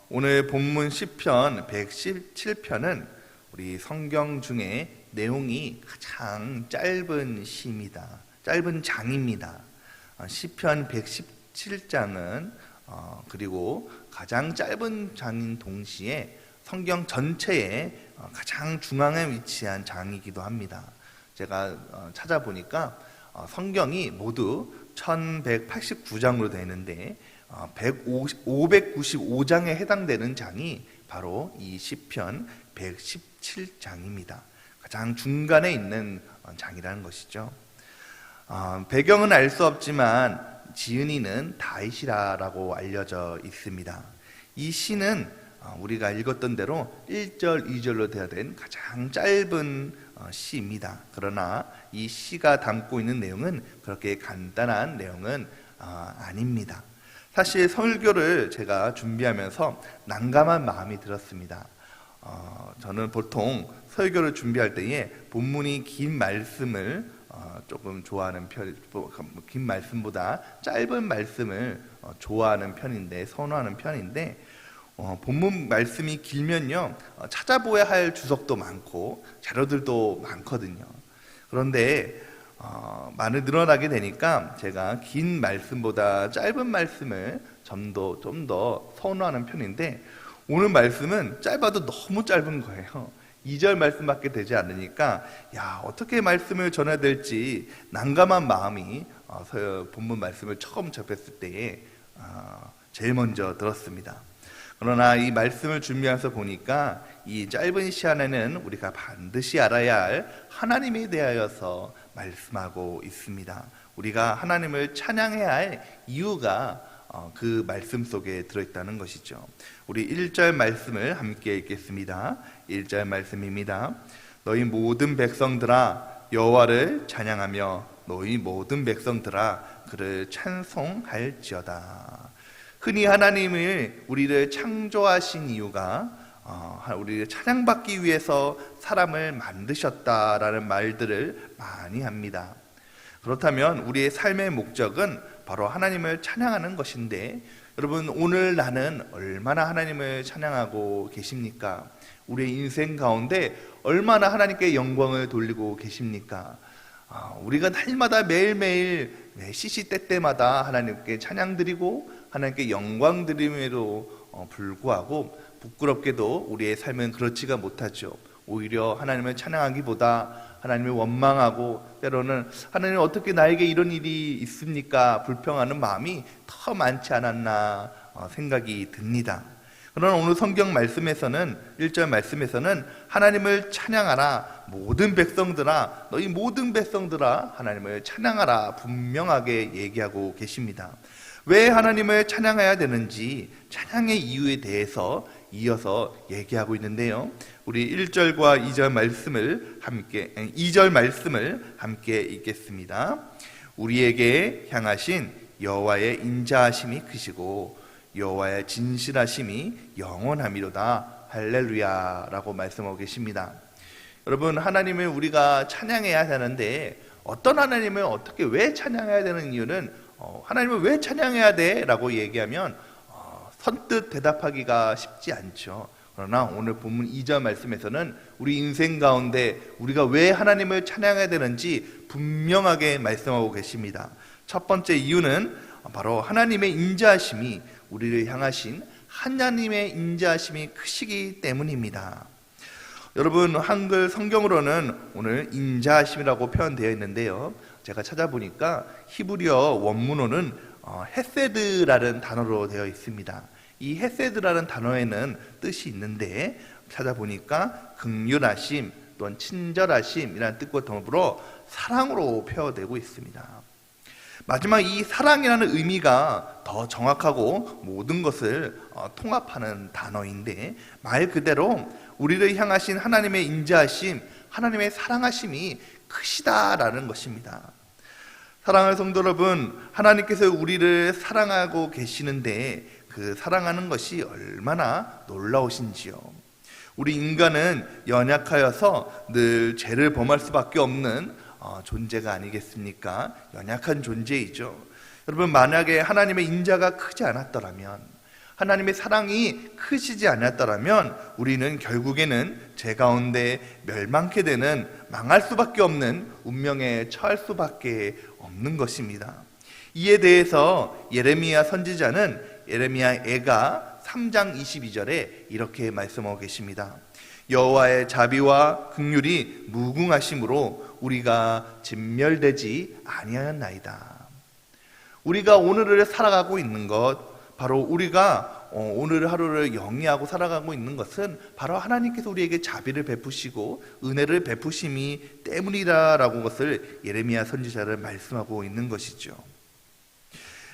오늘 본문 시편 117편은 우리 성경 중에 내용이 가장 짧은 시입니다. 짧은 장입니다. 시편 117장은 그리고 가장 짧은 장인 동시에 성경 전체의 가장 중앙에 위치한 장이기도 합니다. 제가 찾아보니까 성경이 모두 1189장으로 되어 있는데 595장에 해당되는 장이 바로 이 시편 117장입니다. 가장 중간에 있는 장이라는 것이죠. 배경은 알 수 없지만 지은이는 다윗이라고 알려져 있습니다. 이 시는 우리가 읽었던 대로 1절, 2절로 되어 된 가장 짧은 시입니다. 그러나 이 시가 담고 있는 내용은 그렇게 간단한 내용은 아닙니다. 사실 설교를 제가 준비하면서 난감한 마음이 들었습니다. 저는 보통 설교를 준비할 때에 본문이 긴 말씀을 조금 좋아하는 긴 말씀보다 짧은 말씀을 좋아하는 편인데, 선호하는 편인데, 본문 말씀이 길면요 찾아보아야 할 주석도 많고 자료들도 많거든요. 그런데 많이 늘어나게 되니까 제가 긴 말씀보다 짧은 말씀을 좀 더 선호하는 편인데, 오늘 말씀은 짧아도 너무 짧은 거예요. 2절 말씀밖에 되지 않으니까 어떻게 말씀을 전해야 될지 난감한 마음이 본문 말씀을 처음 접했을 때에 제일 먼저 들었습니다. 그러나 이 말씀을 준비해서 보니까 이 짧은 시간에는 우리가 반드시 알아야 할 하나님에 대하여서 말씀하고 있습니다. 우리가 하나님을 찬양해야 할 이유가 그 말씀 속에 들어있다는 것이죠. 우리 1절 말씀을 함께 읽겠습니다. 1절 말씀입니다. 너희 모든 백성들아 여호와를 찬양하며 너희 모든 백성들아 그를 찬송할지어다. 흔히 하나님을 우리를 창조하신 이유가 우리를 찬양받기 위해서 사람을 만드셨다라는 말들을 많이 합니다. 그렇다면 우리의 삶의 목적은 바로 하나님을 찬양하는 것인데, 여러분 오늘 나는 얼마나 하나님을 찬양하고 계십니까? 우리의 인생 가운데 얼마나 하나님께 영광을 돌리고 계십니까? 우리가 날마다 매일매일 시시때때마다 하나님께 찬양드리고 하나님께 영광 드림에도 불구하고 부끄럽게도 우리의 삶은 그렇지가 못하죠. 오히려 하나님을 찬양하기보다 하나님을 원망하고, 때로는 하나님 어떻게 나에게 이런 일이 있습니까? 불평하는 마음이 더 많지 않았나 생각이 듭니다. 그러나 오늘 성경 말씀에서는 1절 말씀에서는 하나님을 찬양하라, 모든 백성들아 너희 모든 백성들아 하나님을 찬양하라 분명하게 얘기하고 계십니다. 왜 하나님을 찬양해야 되는지 찬양의 이유에 대해서 이어서 얘기하고 있는데요, 우리 1절과 2절 말씀을 함께 읽겠습니다. 우리에게 향하신 여호와의 인자하심이 크시고 여호와의 진실하심이 영원함이로다. 할렐루야 라고 말씀하고 계십니다. 여러분, 하나님을 우리가 찬양해야 하는데 어떤 하나님을 어떻게 왜 찬양해야 되는 이유는 하나님을 왜 찬양해야 돼? 라고 얘기하면 선뜻 대답하기가 쉽지 않죠. 그러나 오늘 본문 2절 말씀에서는 우리 인생 가운데 우리가 왜 하나님을 찬양해야 되는지 분명하게 말씀하고 계십니다. 첫 번째 이유는 바로 하나님의 인자하심이, 우리를 향하신 하나님의 인자하심이 크시기 때문입니다. 여러분, 한글 성경으로는 오늘 인자하심이라고 표현되어 있는데요, 제가 찾아보니까 히브리어 원문어는 헤세드라는 단어로 되어 있습니다. 이 헤세드라는 단어에는 뜻이 있는데, 찾아보니까 긍휼하심 또는 친절하심이라는 뜻과 더불어 사랑으로 표현되고 있습니다. 마지막 이 사랑이라는 의미가 더 정확하고 모든 것을 통합하는 단어인데, 말 그대로 우리를 향하신 하나님의 인자하심, 하나님의 사랑하심이 크시다라는 것입니다. 사랑하는 성도 여러분, 하나님께서 우리를 사랑하고 계시는데 그 사랑하는 것이 얼마나 놀라우신지요. 우리 인간은 연약하여서 늘 죄를 범할 수밖에 없는 존재가 아니겠습니까? 연약한 존재이죠. 여러분, 만약에 하나님의 인자가 크지 않았더라면, 하나님의 사랑이 크시지 않았더라면 우리는 결국에는 죄 가운데 멸망케 되는, 망할 수밖에 없는 운명에 처할 수밖에 없는 것입니다. 이에 대해서 예레미야 선지자는 예레미야 애가 3장 22절에 이렇게 말씀하고 계십니다. 여호와의 자비와 긍휼이 무궁하심으로 우리가 진멸되지 아니하였나이다. 우리가 오늘을 살아가고 있는 것, 바로 우리가 오늘 하루를 영위하고 살아가고 있는 것은 바로 하나님께서 우리에게 자비를 베푸시고 은혜를 베푸심이 때문이라라고 것을 예레미야 선지자를 말씀하고 있는 것이죠.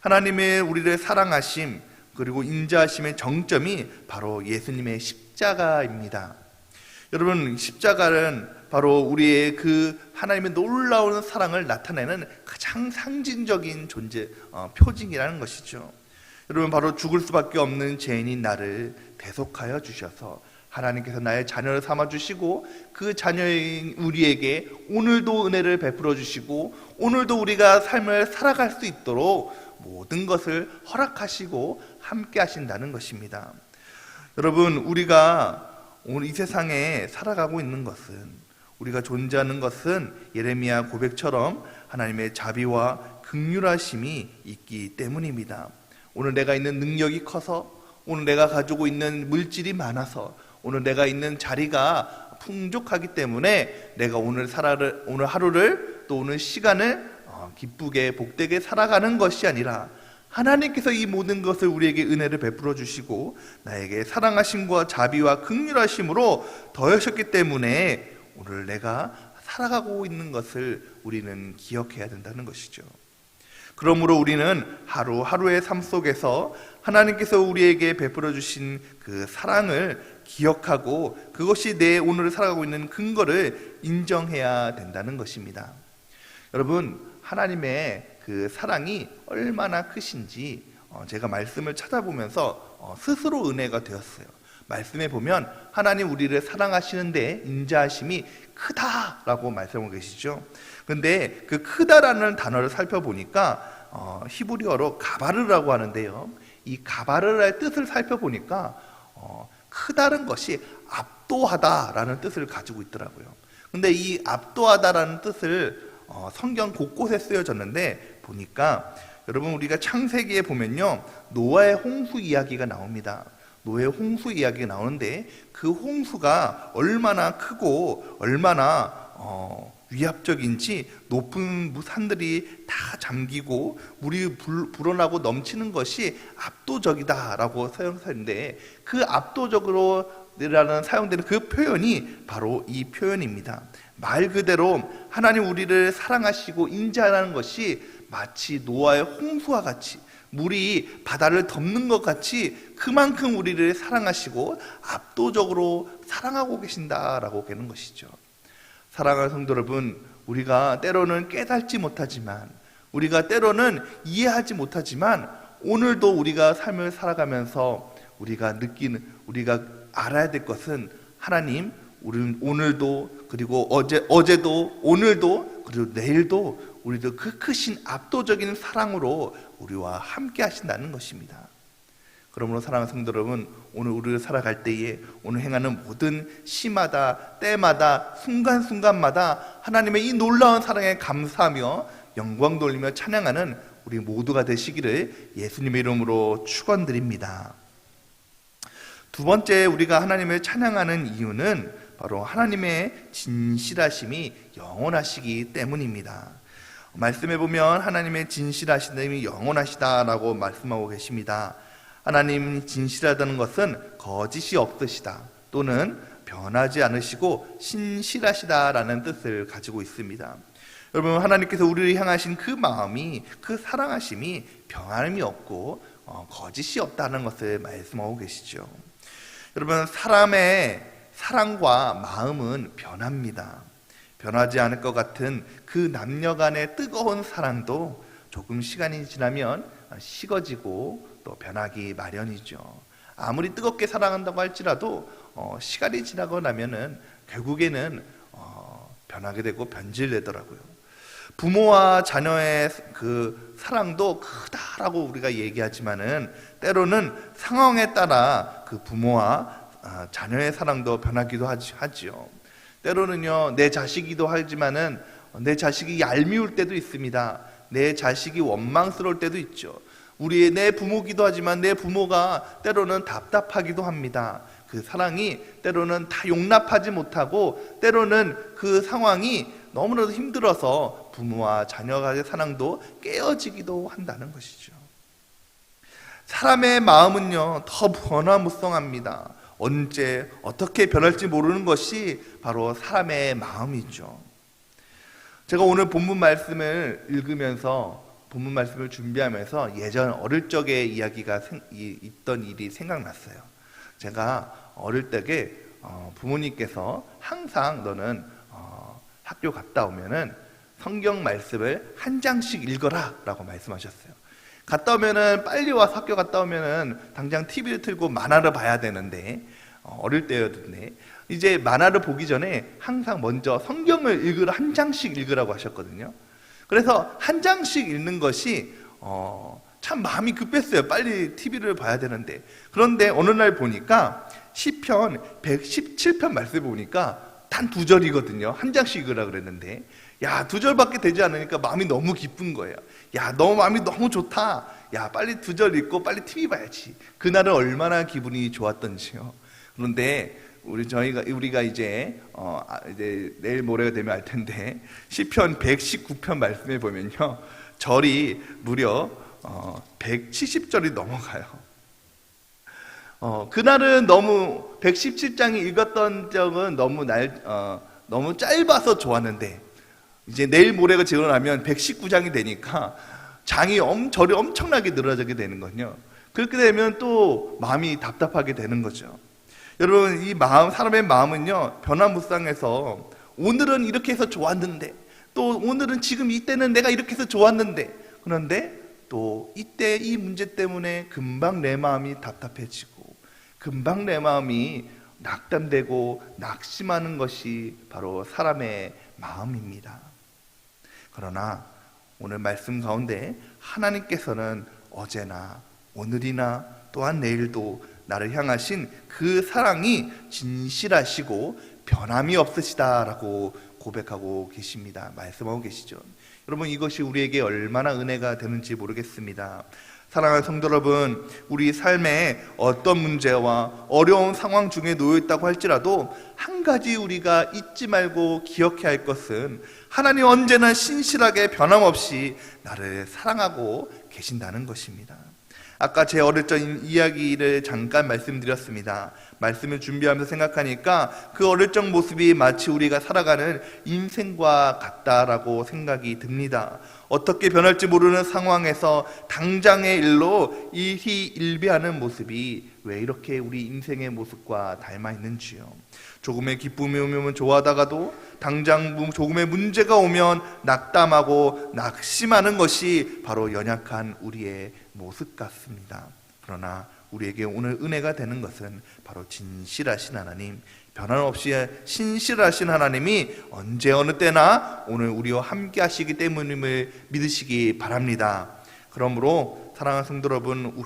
하나님의 우리를 사랑하심 그리고 인자하심의 정점이 바로 예수님의 십자가입니다. 여러분, 십자가는 바로 우리의 그 하나님의 놀라운 사랑을 나타내는 가장 상징적인 표징이라는 것이죠. 여러분, 바로 죽을 수밖에 없는 죄인인 나를 대속하여 주셔서 하나님께서 나의 자녀를 삼아주시고 그 자녀인 우리에게 오늘도 은혜를 베풀어 주시고 오늘도 우리가 삶을 살아갈 수 있도록 모든 것을 허락하시고 함께 하신다는 것입니다. 여러분, 우리가 오늘 이 세상에 살아가고 있는 것은, 우리가 존재하는 것은 예레미야 고백처럼 하나님의 자비와 긍휼하심이 있기 때문입니다. 오늘 내가 있는 능력이 커서, 오늘 내가 가지고 있는 물질이 많아서, 오늘 내가 있는 자리가 풍족하기 때문에 내가 오늘 하루를 또 오늘 시간을 기쁘게 복되게 살아가는 것이 아니라 하나님께서 이 모든 것을 우리에게 은혜를 베풀어 주시고 나에게 사랑하심과 자비와 긍휼하심으로 더하셨기 때문에 오늘 내가 살아가고 있는 것을 우리는 기억해야 된다는 것이죠. 그러므로 우리는 하루하루의 삶 속에서 하나님께서 우리에게 베풀어 주신 그 사랑을 기억하고 그것이 내 오늘 살아가고 있는 근거를 인정해야 된다는 것입니다. 여러분, 하나님의 그 사랑이 얼마나 크신지 제가 말씀을 찾아보면서 스스로 은혜가 되었어요. 말씀에 보면 하나님 우리를 사랑하시는데 인자하심이 크다라고 말씀하고 계시죠. 근데 그 크다라는 단어를 살펴보니까 히브리어로 가바르라고 하는데요, 이 가바르의 뜻을 살펴보니까 크다는 것이 압도하다라는 뜻을 가지고 있더라고요. 근데 이 압도하다라는 뜻을 성경 곳곳에 쓰여졌는데 보니까 여러분, 우리가 창세기에 보면요, 노아의 홍수 이야기가 나옵니다. 노아의 홍수 이야기가 나오는데 그 홍수가 얼마나 크고 얼마나 위압적인지 높은 산들이 다 잠기고 물이 불어나고 넘치는 것이 압도적이다라고 사용했는데 그 압도적으로라는 사용되는 그 표현이 바로 이 표현입니다. 말 그대로 하나님 우리를 사랑하시고 인자하는 것이 마치 노아의 홍수와 같이 물이 바다를 덮는 것 같이 그만큼 우리를 사랑하시고 압도적으로 사랑하고 계신다라고 하는 것이죠. 사랑하는 성도 여러분, 우리가 때로는 깨닫지 못하지만, 우리가 때로는 이해하지 못하지만 오늘도 우리가 삶을 살아가면서 우리가 알아야 될 것은 하나님, 우리는 오늘도, 그리고 어제도, 오늘도, 그리고 내일도 우리도 그 크신 압도적인 사랑으로 우리와 함께 하신다는 것입니다. 그러므로 사랑하는 성도 여러분, 오늘 우리를 살아갈 때에 오늘 행하는 모든 시마다, 때마다, 순간순간마다 하나님의 이 놀라운 사랑에 감사하며 영광 돌리며 찬양하는 우리 모두가 되시기를 예수님의 이름으로 축원드립니다. 두 번째, 우리가 하나님을 찬양하는 이유는 바로 하나님의 진실하심이 영원하시기 때문입니다. 말씀해 보면 하나님의 진실하심이 영원하시다라고 말씀하고 계십니다. 하나님이 진실하다는 것은 거짓이 없으시다 또는 변하지 않으시고 신실하시다라는 뜻을 가지고 있습니다. 여러분, 하나님께서 우리를 향하신 그 마음이, 그 사랑하심이 변함이 없고 거짓이 없다는 것을 말씀하고 계시죠. 여러분, 사람의 사랑과 마음은 변합니다. 변하지 않을 것 같은 그 남녀 간의 뜨거운 사랑도 조금 시간이 지나면 식어지고 또 변하기 마련이죠. 아무리 뜨겁게 사랑한다고 할지라도 시간이 지나고 나면은 결국에는 변하게 되고 변질되더라고요. 부모와 자녀의 그 사랑도 크다라고 우리가 얘기하지만은 때로는 상황에 따라 그 부모와 자녀의 사랑도 변하기도 하지요. 때로는요, 내 자식이기도 하지만은 내 자식이 얄미울 때도 있습니다. 내 자식이 원망스러울 때도 있죠. 내 부모기도 하지만 내 부모가 때로는 답답하기도 합니다. 그 사랑이 때로는 다 용납하지 못하고 때로는 그 상황이 너무나도 힘들어서 부모와 자녀간의 사랑도 깨어지기도 한다는 것이죠. 사람의 마음은요, 더 변화무쌍합니다. 언제 어떻게 변할지 모르는 것이 바로 사람의 마음이죠. 제가 오늘 본문 말씀을 읽으면서 본문 말씀을 준비하면서 예전 어릴 적의 이야기가 있던 일이 생각났어요. 제가 어릴 적에 부모님께서 항상 너는 학교 갔다 오면은 성경 말씀을 한 장씩 읽어라 라고 말씀하셨어요. 갔다 오면은 빨리 와서 학교 갔다 오면은 당장 TV를 틀고 만화를 봐야 되는데 어릴 때였는데 이제 만화를 보기 전에 항상 먼저 성경을 읽으라, 한 장씩 읽으라고 하셨거든요. 그래서 한 장씩 읽는 것이 참 마음이 급했어요. 빨리 TV를 봐야 되는데. 그런데 어느 날 보니까 시편 117편 말씀을 보니까 단 2절이거든요. 한 장씩 읽으라 그랬는데, 야, 2절밖에 되지 않으니까 마음이 너무 기쁜 거예요. 야, 너무 마음이 너무 좋다. 야, 빨리 2절 읽고 빨리 TV 봐야지. 그날은 얼마나 기분이 좋았던지요. 그런데 우리가 이제 내일 모레가 되면 알 텐데 시편 119편 말씀에 보면요, 절이 무려 170절이 넘어가요. 그날은 너무 117장이 읽었던 적은 너무 짧아서 좋았는데 이제 내일 모레가 지나면 119장이 되니까 절이 엄청나게 늘어지게 되는 거요. 그렇게 되면 또 마음이 답답하게 되는 거죠. 여러분, 이 마음, 사람의 마음은요, 변화무쌍해서 오늘은 이렇게 해서 좋았는데, 또 오늘은 지금 이때는 내가 이렇게 해서 좋았는데, 그런데 또 이때 이 문제 때문에 금방 내 마음이 답답해지고 금방 내 마음이 낙담되고 낙심하는 것이 바로 사람의 마음입니다. 그러나 오늘 말씀 가운데 하나님께서는 어제나 오늘이나 또한 내일도 나를 향하신 그 사랑이 진실하시고 변함이 없으시다라고 고백하고 계십니다. 말씀하고 계시죠. 여러분, 이것이 우리에게 얼마나 은혜가 되는지 모르겠습니다. 사랑하는 성도 여러분, 우리 삶에 어떤 문제와 어려운 상황 중에 놓여 있다고 할지라도 한 가지 우리가 잊지 말고 기억해야 할 것은 하나님 언제나 신실하게 변함없이 나를 사랑하고 계신다는 것입니다. 아까 제 어릴 적 이야기를 잠깐 말씀드렸습니다. 말씀을 준비하면서 생각하니까 그 어릴 적 모습이 마치 우리가 살아가는 인생과 같다라고 생각이 듭니다. 어떻게 변할지 모르는 상황에서 당장의 일로 일희일비하는 모습이 왜 이렇게 우리 인생의 모습과 닮아 있는지요. 조금의 기쁨이 오면 좋아하다가도 당장 조금의 문제가 오면 낙담하고 낙심하는 것이 바로 연약한 우리의 모습 같습니다. 그러나 우리에게 오늘 은혜가 되는 것은 바로 진실하신 하나님, 변함없이 신실하신 하나님이 언제 어느 때나 오늘 우리와 함께 하시기 때문임을 믿으시기 바랍니다. 그러므로 사랑하는 성도 여러분,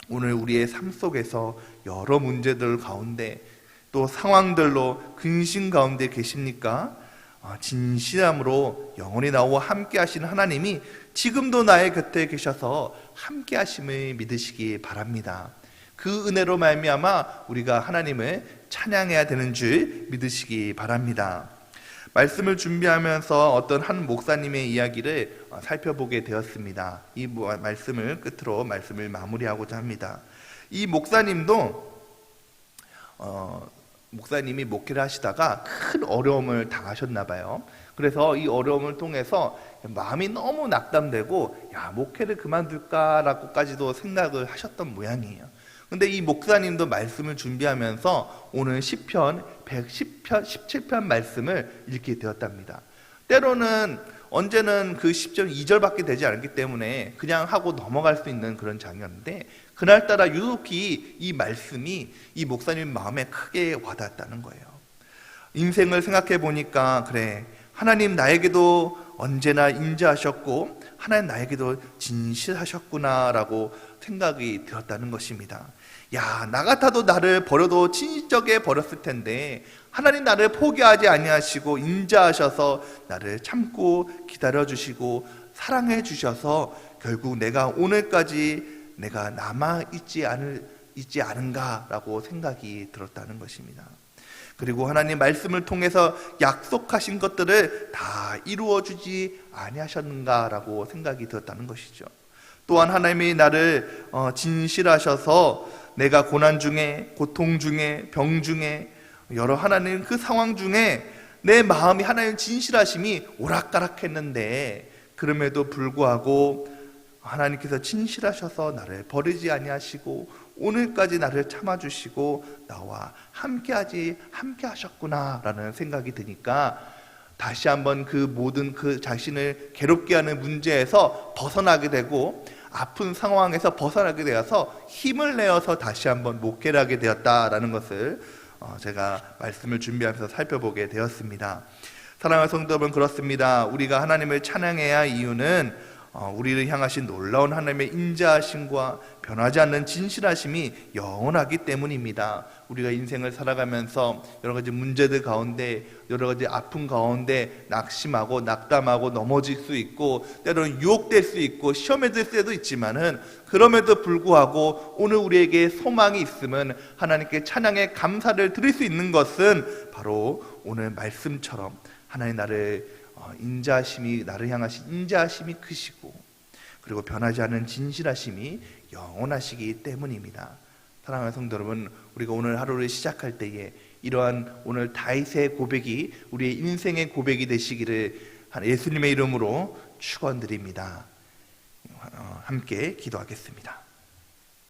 오늘 우리의 삶 속에서 여러 문제들 가운데 또 상황들로 근심 가운데 계십니까? 진실함으로 영원히 나와 함께 하시는 하나님이 지금도 나의 곁에 계셔서 함께 하심을 믿으시기 바랍니다. 그 은혜로 말미암아 우리가 하나님을 찬양해야 되는 줄 믿으시기 바랍니다. 말씀을 준비하면서 어떤 한 목사님의 이야기를 살펴보게 되었습니다. 이 말씀을 끝으로 말씀을 마무리하고자 합니다. 이 목사님도 목사님이 목회를 하시다가 큰 어려움을 당하셨나 봐요. 그래서 이 어려움을 통해서 마음이 너무 낙담되고 목회를 그만둘까라고까지도 생각을 하셨던 모양이에요. 근데 이 목사님도 말씀을 준비하면서 오늘 시편 117편 말씀을 읽게 되었답니다. 때로는 언제는 그 10절 2절밖에 되지 않기 때문에 그냥 하고 넘어갈 수 있는 그런 장이었는데 그날따라 유독히 이 말씀이 이 목사님 마음에 크게 와닿았다는 거예요. 인생을 생각해 보니까 그래, 하나님 나에게도 언제나 인자하셨고 하나님 나에게도 진실하셨구나라고 생각이 들었다는 것입니다. 야, 나 같아도 나를 버려도 친적에 버렸을 텐데 하나님 나를 포기하지 아니하시고 인자하셔서 나를 참고 기다려주시고 사랑해 주셔서 결국 내가 오늘까지 내가 남아 있지 않은가라고 생각이 들었다는 것입니다. 그리고 하나님 말씀을 통해서 약속하신 것들을 다 이루어 주지 아니하셨는가라고 생각이 들었다는 것이죠. 또한 하나님이 나를 진실하셔서 내가 고난 중에, 고통 중에, 병 중에, 여러 하나님 그 상황 중에 내 마음이 하나님 진실하심이 오락가락했는데 그럼에도 불구하고 하나님께서 진실하셔서 나를 버리지 아니하시고 오늘까지 나를 참아주시고 나와 함께 하셨구나라는 생각이 드니까 다시 한번 그 모든 그 자신을 괴롭게 하는 문제에서 벗어나게 되고 아픈 상황에서 벗어나게 되어서 힘을 내어서 다시 한번 목회를 하게 되었다라는 것을 제가 말씀을 준비하면서 살펴보게 되었습니다. 사랑하는 성도 여러분, 그렇습니다. 우리가 하나님을 찬양해야 할 이유는 우리를 향하신 놀라운 하나님의 인자하심과 변하지 않는 진실하심이 영원하기 때문입니다. 우리가 인생을 살아가면서 여러 가지 문제들 가운데, 여러 가지 아픔 가운데 낙심하고 낙담하고 넘어질 수 있고 때로는 유혹될 수 있고 시험에 들 때도 있지만은 그럼에도 불구하고 오늘 우리에게 소망이 있음은 하나님께 찬양의 감사를 드릴 수 있는 것은 바로 오늘 말씀처럼 하나님 나를 나를 향하신 인자하심이 크시고 그리고 변하지 않은 진실하심이 영원하시기 때문입니다. 사랑하는 성도 여러분, 우리가 오늘 하루를 시작할 때에 이러한 오늘 다윗의 고백이 우리의 인생의 고백이 되시기를 예수님의 이름으로 축원드립니다. 함께 기도하겠습니다.